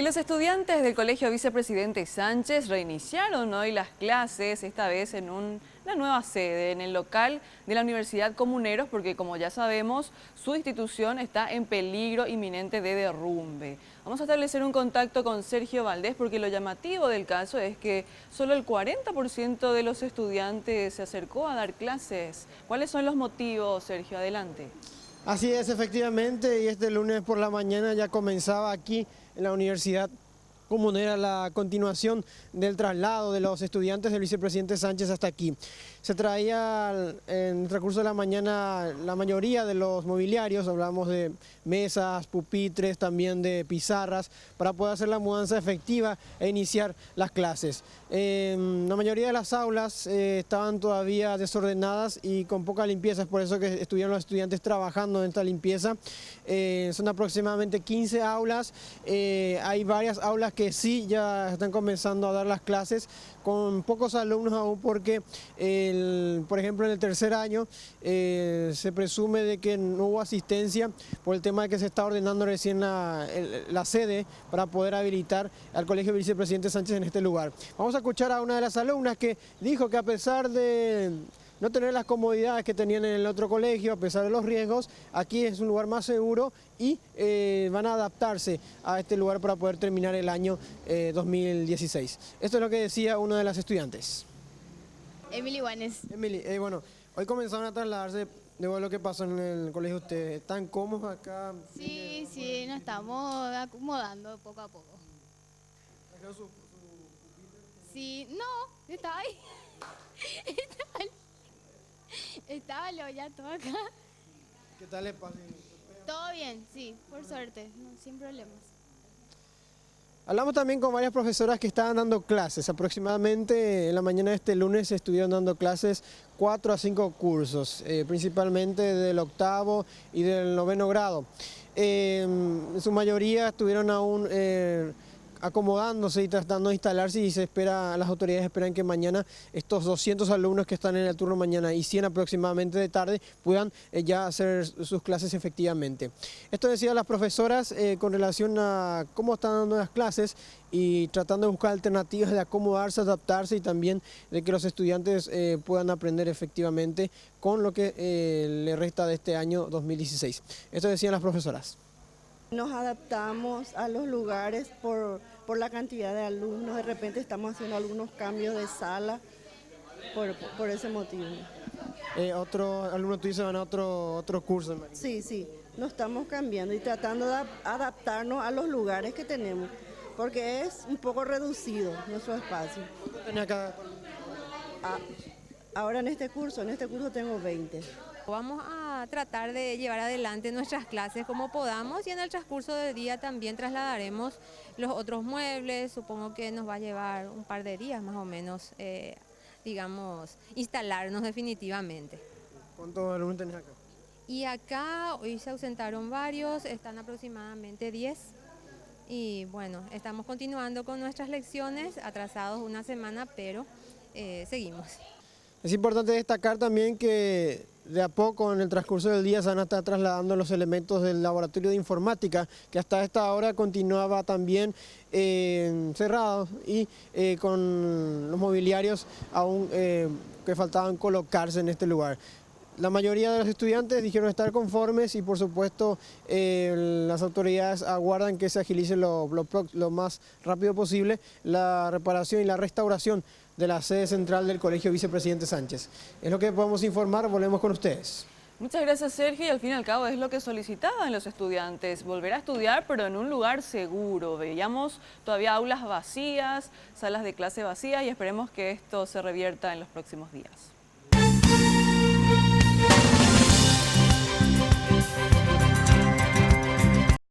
los estudiantes del Colegio Vicepresidente Sánchez reiniciaron hoy las clases, esta vez en una nueva sede, en el local de la Universidad Comuneros, porque como ya sabemos, su institución está en peligro inminente de derrumbe. Vamos a establecer un contacto con Sergio Valdés, porque lo llamativo del caso es que solo el 40% de los estudiantes se acercó a dar clases. ¿Cuáles son los motivos, Sergio? Adelante. Así es, efectivamente, y este lunes por la mañana ya comenzaba aquí en la Universidad Comunera la continuación del traslado de los estudiantes del vicepresidente Sánchez hasta aquí. Se traía en el transcurso de la mañana la mayoría de los mobiliarios, hablamos de mesas, pupitres, también de pizarras, para poder hacer la mudanza efectiva e iniciar las clases. La mayoría de las aulas estaban todavía desordenadas y con poca limpieza, es por eso que estuvieron los estudiantes trabajando en esta limpieza. Son aproximadamente 15 aulas, hay varias aulas que sí ya están comenzando a dar las clases con pocos alumnos aún porque, por ejemplo, en el tercer año se presume de que no hubo asistencia por el tema de que se está ordenando recién la sede para poder habilitar al Colegio Vicepresidente Sánchez en este lugar. Vamos a escuchar a una de las alumnas que dijo que a pesar de no tener las comodidades que tenían en el otro colegio, a pesar de los riesgos, aquí es un lugar más seguro y van a adaptarse a este lugar para poder terminar el año 2016. Esto es lo que decía una de las estudiantes. Emily Guanes. Emily, bueno, hoy comenzaron a trasladarse de lo que pasó en el colegio. ¿Ustedes están cómodos acá? Sí, nos estamos acomodando poco a poco. ¿Trajeron su Sí, no, estaba ahí. Estaba ya todo acá. ¿Qué tal les pasa? Todo bien, sí, por suerte, no, sin problemas. Hablamos también con varias profesoras que estaban dando clases. Aproximadamente en la mañana de este lunes estuvieron dando clases 4 a 5 cursos, principalmente del 8º y del 9º grado. En su mayoría estuvieron aún acomodándose y tratando de instalarse y las autoridades esperan que mañana estos 200 alumnos que están en el turno mañana y 100 aproximadamente de tarde puedan ya hacer sus clases efectivamente. Esto decían las profesoras con relación a cómo están dando las clases y tratando de buscar alternativas de acomodarse, adaptarse y también de que los estudiantes puedan aprender efectivamente con lo que le resta de este año 2016. Esto decían las profesoras. Nos adaptamos a los lugares por la cantidad de alumnos, de repente estamos haciendo algunos cambios de sala por ese motivo. ¿Otros alumnos tuyos se van a otro curso? Sí, nos estamos cambiando y tratando de adaptarnos a los lugares que tenemos, porque es un poco reducido nuestro espacio. ¿Cuánto tenía acá? Ahora en este curso tengo 20. Vamos a tratar de llevar adelante nuestras clases como podamos y en el transcurso del día también trasladaremos los otros muebles. Supongo que nos va a llevar un par de días más o menos, digamos, instalarnos definitivamente. ¿Cuántos alumnos tenés acá? Y acá hoy se ausentaron varios, están aproximadamente 10. Y bueno, estamos continuando con nuestras lecciones, atrasados una semana, pero seguimos. Es importante destacar también que de a poco en el transcurso del día se van a estar trasladando los elementos del laboratorio de informática, que hasta esta hora continuaba también cerrado y con los mobiliarios aún que faltaban colocarse en este lugar. La mayoría de los estudiantes dijeron estar conformes y por supuesto las autoridades aguardan que se agilice lo más rápido posible la reparación y la restauración de la sede central del Colegio Vicepresidente Sánchez. Es lo que podemos informar, volvemos con ustedes. Muchas gracias, Sergio, y al fin y al cabo es lo que solicitaban los estudiantes, volver a estudiar pero en un lugar seguro. Veíamos todavía aulas vacías, salas de clase vacías y esperemos que esto se revierta en los próximos días.